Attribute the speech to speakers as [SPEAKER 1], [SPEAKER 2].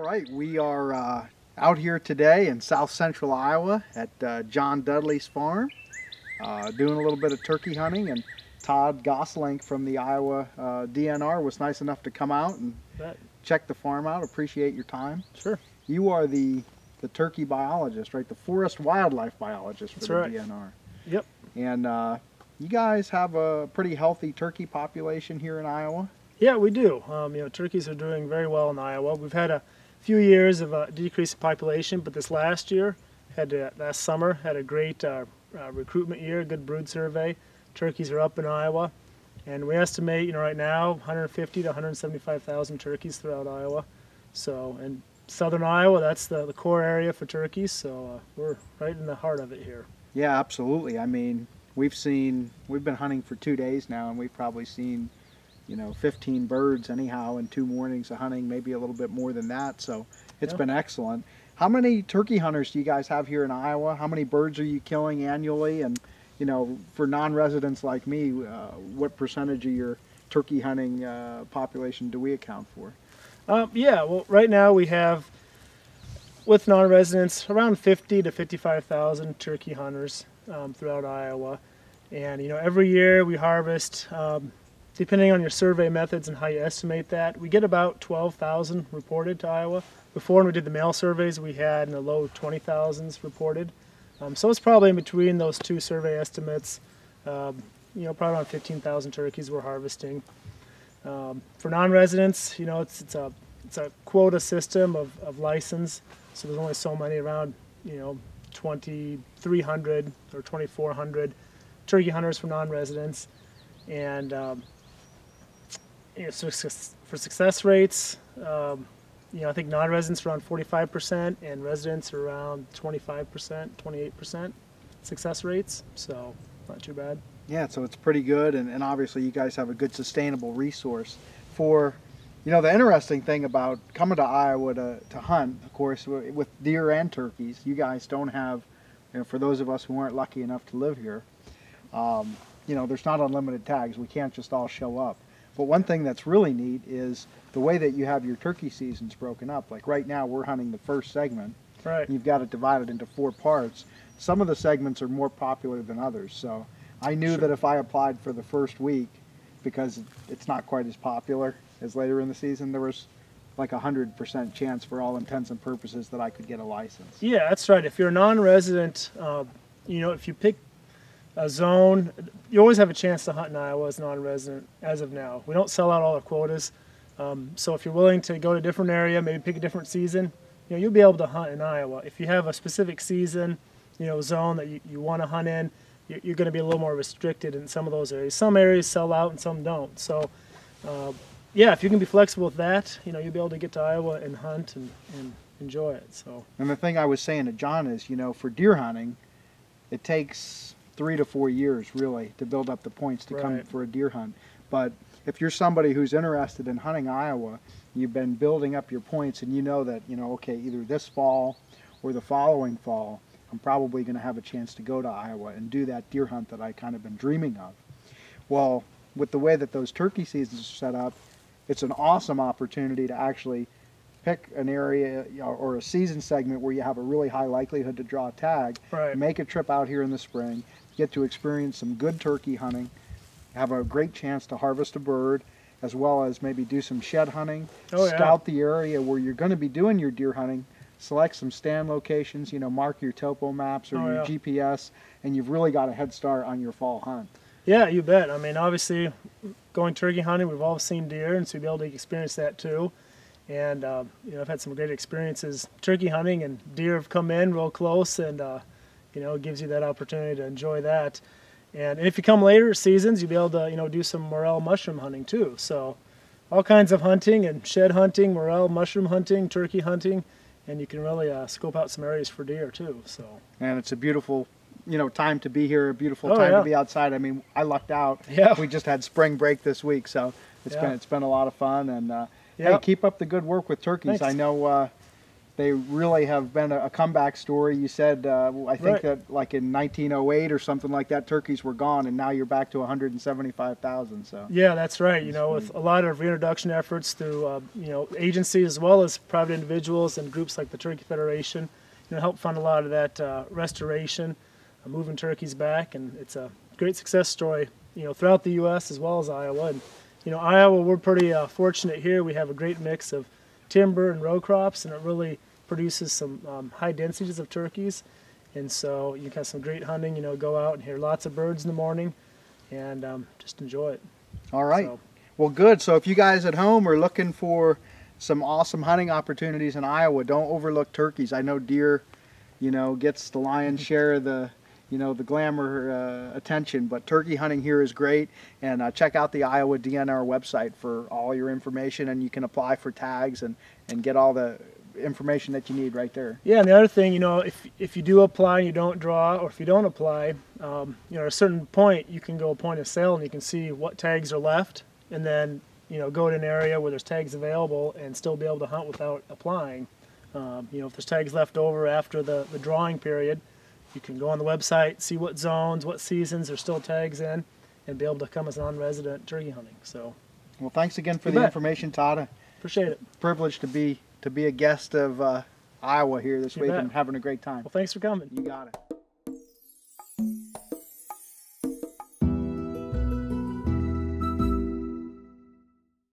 [SPEAKER 1] All right, we are out here today in south central Iowa at John Dudley's farm, doing a little bit of turkey hunting, and Todd Gosselink from the Iowa DNR was nice enough to come out and check the farm out. Appreciate your time.
[SPEAKER 2] Sure.
[SPEAKER 1] You are the turkey biologist, right? The forest wildlife biologist for
[SPEAKER 2] That's
[SPEAKER 1] the
[SPEAKER 2] right.
[SPEAKER 1] DNR.
[SPEAKER 2] Yep.
[SPEAKER 1] And you guys have a pretty healthy turkey population here in Iowa.
[SPEAKER 2] Yeah, we do. Turkeys are doing very well in Iowa. We've had a few years of a decrease in population, but this last summer, had a great recruitment year, good brood survey. Turkeys are up in Iowa, and we estimate, right now, 150 to 175,000 turkeys throughout Iowa. So, in southern Iowa, that's the core area for turkeys. So we're right in the heart of it here.
[SPEAKER 1] Yeah, absolutely. I mean, we've been hunting for 2 days now, and we've probably seen 15 birds anyhow in 2 mornings of hunting, maybe a little bit more than that. So it's been excellent. How many turkey hunters do you guys have here in Iowa? How many birds are you killing annually? And for non-residents like me, what percentage of your turkey hunting population do we account for?
[SPEAKER 2] Well, right now we have, with non-residents, around 50 to 55,000 turkey hunters throughout Iowa. And every year we harvest, depending on your survey methods and how you estimate that, we get about 12,000 reported to Iowa. Before, when we did the mail surveys, we had in the low 20,000s reported. So it's probably in between those two survey estimates, probably around 15,000 turkeys we're harvesting. For non-residents, it's a quota system of license, so there's only so many, around 2,300 or 2,400 turkey hunters for non-residents. And so for success rates, I think non-residents are around 45% and residents are around 25%, 28% success rates, so not too bad.
[SPEAKER 1] Yeah, so it's pretty good, and obviously you guys have a good sustainable resource. For, the interesting thing about coming to Iowa to hunt, of course, with deer and turkeys, you guys don't have, for those of us who aren't lucky enough to live here, there's not unlimited tags. We can't just all show up. But one thing that's really neat is the way that you have your turkey seasons broken up. Like right now we're hunting the first segment.
[SPEAKER 2] Right.
[SPEAKER 1] You've got it divided into 4 parts. Some of the segments are more popular than others. So I knew that if I applied for the first week, because it's not quite as popular as later in the season, there was like 100% chance for all intents and purposes that I could get a license.
[SPEAKER 2] Yeah, that's right. If you're a non-resident, if you pick a zone, you always have a chance to hunt in Iowa as non-resident as of now. We don't sell out all our quotas, so if you're willing to go to a different area, maybe pick a different season, you'll be able to hunt in Iowa. If you have a specific season, zone that you want to hunt in, you're going to be a little more restricted in some of those areas. Some areas sell out and some don't. So if you can be flexible with that, you'll be able to get to Iowa and hunt and enjoy it. So. And
[SPEAKER 1] the thing I was saying to John is, for deer hunting, it takes 3 to 4 years really to build up the points to come for a deer hunt. But if you're somebody who's interested in hunting Iowa, you've been building up your points, and that, okay, either this fall or the following fall, I'm probably going to have a chance to go to Iowa and do that deer hunt that I kind of been dreaming of. Well, with the way that those turkey seasons are set up, it's an awesome opportunity to actually pick an area or a season segment where you have a really high likelihood to draw a tag, make a trip out here in the spring, get to experience some good turkey hunting, have a great chance to harvest a bird, as well as maybe do some shed hunting, scout the area where you're going to be doing your deer hunting, select some stand locations, mark your topo maps or your GPS, and you've really got a head start on your fall hunt.
[SPEAKER 2] Yeah, you bet. I mean, obviously, going turkey hunting, we've all seen deer, and so you'll be able to experience that too. And I've had some great experiences turkey hunting, and deer have come in real close, and it gives you that opportunity to enjoy that. And if you come later seasons, you'll be able to do some morel mushroom hunting too. So all kinds of hunting, and shed hunting, morel mushroom hunting, turkey hunting, and you can really scope out some areas for deer too. So. And
[SPEAKER 1] it's a beautiful time to be here, a beautiful time to be outside. I mean, I lucked out.
[SPEAKER 2] Yeah.
[SPEAKER 1] We just had spring break this week, so it's been a lot of fun. And hey, keep up the good work with turkeys.
[SPEAKER 2] Thanks.
[SPEAKER 1] I know they really have been a comeback story. You said, I think that like in 1908 or something like that, turkeys were gone, and now you're back to 175,000. So
[SPEAKER 2] yeah, that's right. You know, with a lot of reintroduction efforts through you know, agencies as well as private individuals and groups like the Turkey Federation, you know, help fund a lot of that restoration, moving turkeys back, and it's a great success story, you know, throughout the U.S. as well as Iowa. And you know, Iowa, we're pretty fortunate here. We have a great mix of timber and row crops, and it really produces some high densities of turkeys, and so you can have some great hunting. You know, go out and hear lots of birds in the morning, and just enjoy it.
[SPEAKER 1] All right. So, well, good. So if you guys at home are looking for some awesome hunting opportunities in Iowa, don't overlook turkeys. I know deer, you know, gets the lion's share of the, you know, the glamour attention, but turkey hunting here is great. And check out the Iowa DNR website for all your information, and you can apply for tags and get all the information that you need right there.
[SPEAKER 2] Yeah, and the other thing, you know, if you do apply and you don't draw, or if you don't apply, you know, at a certain point you can go point of sale and you can see what tags are left, and then, you know, go to an area where there's tags available and still be able to hunt without applying. You know, if there's tags left over after the drawing period, you can go on the website, see what zones, what seasons there's still tags in, and be able to come as non-resident turkey hunting. So,
[SPEAKER 1] well, thanks again for the information, Todd.
[SPEAKER 2] Appreciate it.
[SPEAKER 1] Privileged to be a guest of Iowa here this week and having a great time.
[SPEAKER 2] Well, thanks for coming.
[SPEAKER 1] You got it.